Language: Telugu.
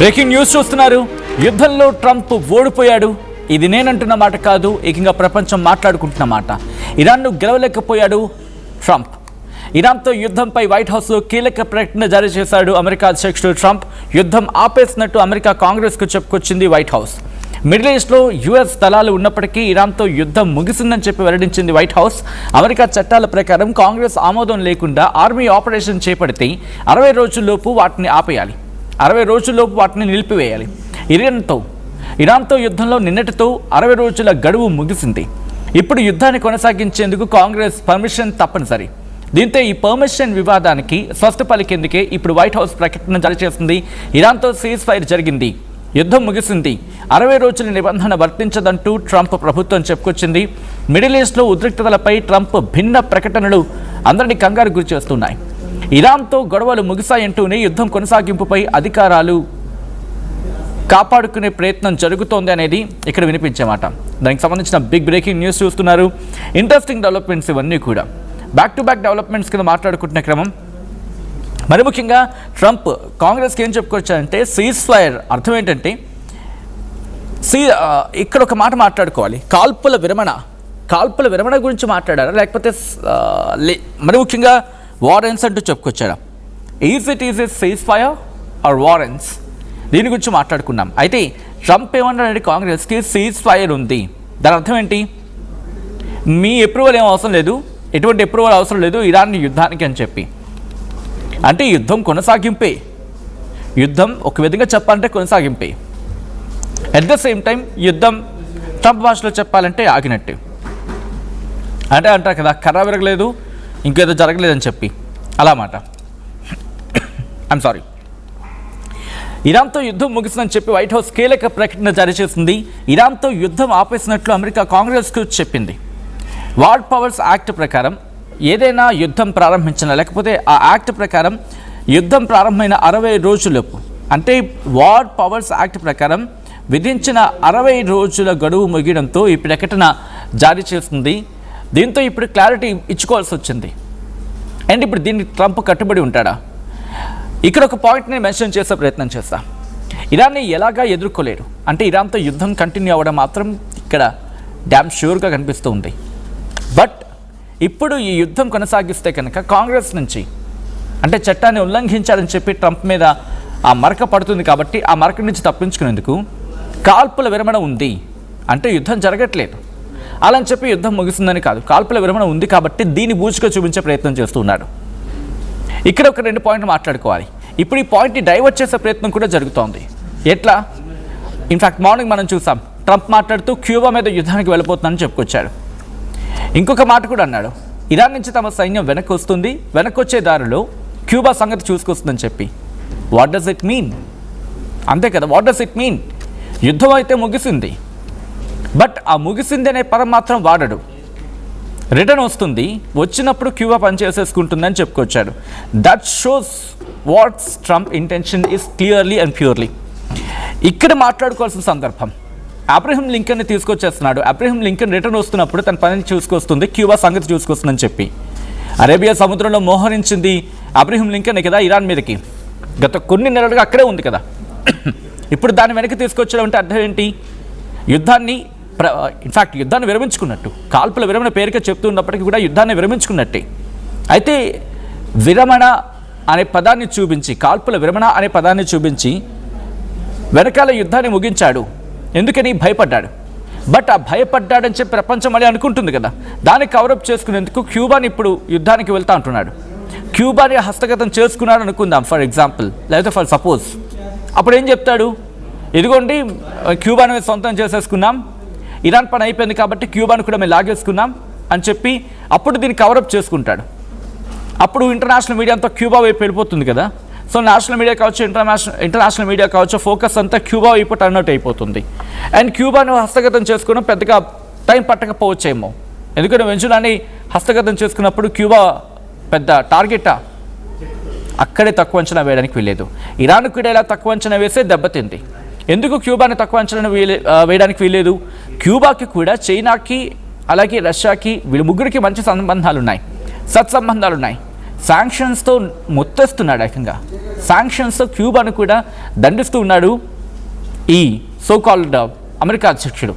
బ్రేకింగ్ న్యూస్ చూస్తున్నారు. యుద్ధంలో ట్రంప్ ఓడిపోయాడు. ఇది నేనంటున్న మాట కాదు, ఏకంగా ప్రపంచం మాట్లాడుకుంటున్న మాట. ఇరాన్ను గెలవలేకపోయాడు ట్రంప్. ఇరాన్తో యుద్ధంపై వైట్ హౌస్లో కీలక ప్రకటన జారీ చేశాడు అమెరికా అధ్యక్షుడు ట్రంప్. యుద్ధం ఆపేసినట్టు అమెరికా కాంగ్రెస్కు చెప్పుకొచ్చింది వైట్ హౌస్. మిడిల్ ఈస్ట్లో యుఎస్ దళాలు ఉన్నప్పటికీ ఇరాన్తో యుద్ధం ముగిసిందని చెప్పి వెల్లడించింది వైట్ హౌస్. అమెరికా చట్టాల ప్రకారం కాంగ్రెస్ ఆమోదం లేకుండా ఆర్మీ ఆపరేషన్ చేపడితే 60 రోజుల్లోపు వాటిని ఆపేయాలి, 60 రోజుల్లోపు వాటిని నిలిపివేయాలి. ఇరాన్తో యుద్ధంలో నిన్నటితో 60 రోజుల గడువు ముగిసింది. ఇప్పుడు యుద్ధాన్ని కొనసాగించేందుకు కాంగ్రెస్ పర్మిషన్ తప్పనిసరి. దీంతో ఈ పర్మిషన్ వివాదానికి స్వస్థ పలికేందుకే ఇప్పుడు వైట్ హౌస్ ప్రకటన జారీ చేసింది. ఇరాన్తో సీజ్ ఫైర్ జరిగింది, యుద్ధం ముగిసింది, 60 రోజుల నిబంధన వర్తించదంటూ ట్రంప్ ప్రభుత్వం చెప్పుకొచ్చింది. మిడిల్ ఈస్ట్లో ఉద్రిక్తతలపై ట్రంప్ భిన్న ప్రకటనలు అందరినీ కంగారు గురి చేస్తున్నాయి. ఇరాన్తో గొడవలు ముగిశాయంటూనే యుద్ధం కొనసాగింపుపై అధికారాలు కాపాడుకునే ప్రయత్నం జరుగుతోంది అనేది ఇక్కడ వినిపించే మాట. దానికి సంబంధించిన బిగ్ బ్రేకింగ్ న్యూస్ చూస్తున్నారు. ఇంట్రెస్టింగ్ డెవలప్మెంట్స్ ఇవన్నీ కూడా బ్యాక్ టు బ్యాక్ డెవలప్మెంట్స్ కింద మాట్లాడుకుంటున్న క్రమం. మరి ముఖ్యంగా ట్రంప్ కాంగ్రెస్కి ఏం చెప్పుకొచ్చారంటే సీజ్ ఫైర్ అర్థం ఏంటంటే ఇక్కడ ఒక మాట మాట్లాడుకోవాలి. కాల్పుల విరమణ గురించి మాట్లాడారా, లేకపోతే మరి ముఖ్యంగా వారెన్స్ అంటూ చెప్పుకొచ్చారా? ఈజ్ సీజ్ ఫైర్ ఆర్ వారెన్స్? దీని గురించి మాట్లాడుకున్నాం. అయితే ట్రంప్ ఏమన్నారంటే కాంగ్రెస్కి సీజ్ ఫైర్ ఉంది, దాని అర్థం ఏంటి? మీ అప్రూవల్ ఏం అవసరం లేదు, ఎటువంటి అప్రూవల్ అవసరం లేదు ఇరాన్ యుద్ధానికి అని చెప్పి. అంటే యుద్ధం కొనసాగింపే, యుద్ధం ఒక విధంగా చెప్పాలంటే కొనసాగింపే. అట్ ద సేమ్ టైం యుద్ధం ట్రంప్ భాషలో చెప్పాలంటే ఆగినట్టే. అంటే అంటారు కదా, కర్ర విరగలేదు ఇంకేదో జరగలేదని చెప్పి, అలా మాట. I'm sorry. ఇరాన్తో యుద్ధం ముగిసిందని చెప్పి వైట్ హౌస్ కీలక ప్రకటన జారీ చేసింది. ఇరాన్తో యుద్ధం ఆపేసినట్లు అమెరికా కాంగ్రెస్కు చెప్పింది. వార్ పవర్స్ యాక్ట్ ప్రకారం ఏదైనా యుద్ధం ప్రారంభించినా, లేకపోతే ఆ యాక్ట్ ప్రకారం యుద్ధం ప్రారంభమైన 60 రోజులలోపు, అంటే వార్ పవర్స్ యాక్ట్ ప్రకారం విధించిన 60 రోజుల గడువు ముగియడంతో ఈ ప్రకటన జారీ చేస్తుంది. దీంతో ఇప్పుడు క్లారిటీ ఇచ్చుకోవాల్సి వచ్చింది. అండ్ ఇప్పుడు దీన్ని ట్రంప్ కట్టుబడి ఉంటాడా? ఇక్కడ ఒక పాయింట్ని మెన్షన్ చేసే ప్రయత్నం చేస్తా. ఇరాన్ని ఎలాగా ఎదుర్కోలేరు, అంటే ఇరాన్తో యుద్ధం కంటిన్యూ అవ్వడం మాత్రం ఇక్కడ డ్యామ్ ష్యూర్గా కనిపిస్తూ ఉంది. బట్ ఇప్పుడు ఈ యుద్ధం కొనసాగిస్తే కనుక కాంగ్రెస్ నుంచి, అంటే చట్టాన్ని ఉల్లంఘించాలని చెప్పి ట్రంప్ మీద ఆ మరక పడుతుంది. కాబట్టి ఆ మరక నుంచి తప్పించుకునేందుకు కాల్పుల విరమణ ఉంది, అంటే యుద్ధం జరగట్లేదు అలా అని చెప్పి యుద్ధం ముగిసిందని కాదు, కాల్పుల విరమణ ఉంది కాబట్టి దీన్ని బూచుగా చూపించే ప్రయత్నం చేస్తున్నాడు. ఇక్కడ ఒక 2 పాయింట్లు మాట్లాడుకోవాలి. ఇప్పుడు ఈ పాయింట్ని డైవర్ట్ చేసే ప్రయత్నం కూడా జరుగుతోంది. ఎట్లా? ఇన్ఫ్యాక్ట్ మార్నింగ్ మనం చూసాం, ట్రంప్ మాట్లాడుతూ క్యూబా మీద యుద్ధానికి వెళ్ళిపోతుందని చెప్పుకొచ్చాడు. ఇంకొక మాట కూడా అన్నాడు, ఇరాన్ నుంచి తమ సైన్యం వెనక్కి వస్తుంది, వెనక్కి వచ్చే దారిలో క్యూబా సంగతి చూసుకొస్తుందని చెప్పి. What does it mean? అంతే కదా, వాట్ డస్ ఇట్ మీన్? యుద్ధం అయితే ముగిసింది, బట్ ఆ ముగిసింది అనే పదం మాత్రం వాడడు. రిటర్న్ వస్తుంది, వచ్చినప్పుడు క్యూబా పనిచేసేసుకుంటుందని చెప్పుకొచ్చాడు. That shows what's Trump intention is clearly and purely. ఇక్కడ మాట్లాడుకోవాల్సిన సందర్భం, అబ్రహం లింకన్ని తీసుకొచ్చేస్తున్నాడు. అబ్రహం లింకన్ రిటర్న్ వస్తున్నప్పుడు తన పనిని చూసుకొస్తుంది, క్యూబా సంగతి చూసుకొస్తుందని చెప్పి. అరేబియా సముద్రంలో మోహరించింది అబ్రహం లింకన్ కదా ఇరాన్ మీదకి. గత కొన్ని నెలలుగా అక్కడే ఉంది కదా. ఇప్పుడు దాన్ని వెనక్కి తీసుకొచ్చడం అంటే అర్థం ఏంటి? యుద్ధాన్ని ఇన్ఫ్యాక్ట్ యుద్ధాన్ని విరమించుకున్నట్టు, కాల్పుల విరమణ పేరుగా చెప్తున్నప్పటికీ కూడా యుద్ధాన్ని విరమించుకున్నట్టే. అయితే విరమణ అనే పదాన్ని చూపించి, కాల్పుల విరమణ అనే పదాన్ని చూపించి వెనకాల యుద్ధాన్ని ముగించాడు. ఎందుకని? భయపడ్డాడు. బట్ ఆ భయపడ్డాడని చెప్పి ప్రపంచం మళ్ళీ అనుకుంటుంది కదా, దాన్ని కవరప్ చేసుకునేందుకు క్యూబాని ఇప్పుడు యుద్ధానికి వెళ్తా అంటున్నాడు. క్యూబాని హస్తగతం చేసుకున్నాడు అనుకుందాం ఫర్ ఎగ్జాంపుల్, లేకపోతే ఫర్ సపోజ్. అప్పుడు ఏం చెప్తాడు? ఇదిగోండి క్యూబాని సొంతం చేసేసుకున్నాం, ఇరాన్ పని అయిపోయింది కాబట్టి క్యూబాని కూడా మేము లాగేసుకున్నాం అని చెప్పి అప్పుడు దీన్ని కవరప్ చేసుకుంటాడు. అప్పుడు ఇంటర్నేషనల్ మీడియా అంతా క్యూబా వైపు వెళ్ళిపోతుంది కదా. సో నేషనల్ మీడియా కావచ్చు, ఇంటర్నేషనల్ మీడియా కావచ్చు, ఫోకస్ అంతా క్యూబా వైపు టర్న్ అవుట్ అయిపోతుంది. అండ్ క్యూబాను హస్తగతం చేసుకోవడం పెద్దగా టైం పట్టకపోవచ్చేమో, ఎందుకంటే వెంచులాని హస్తగతం చేసుకున్నప్పుడు క్యూబా పెద్ద టార్గెటా? అక్కడే తక్కువ అంచనా వేయడానికి వీలేదు. ఇరాన్ కూడా ఇలా తక్కువ అంచనా వేసే దెబ్బతింది. ఎందుకు క్యూబాని తక్కువ అంచనా వేయడానికి వీలేదు? క్యూబాకి కూడా చైనాకి అలాగే రష్యాకి వీళ్ళ ముగ్గురికి మంచి సంబంధాలు ఉన్నాయి, సత్సంబంధాలు ఉన్నాయి. శాంక్షన్స్తో ముత్తేస్తున్నాడు ఏకంగా. శాంక్షన్స్ క్యూబాను కూడా దండిస్తూ ఉన్నాడు ఈ సో కాల్డ్ అమెరికా అధ్యక్షుడు.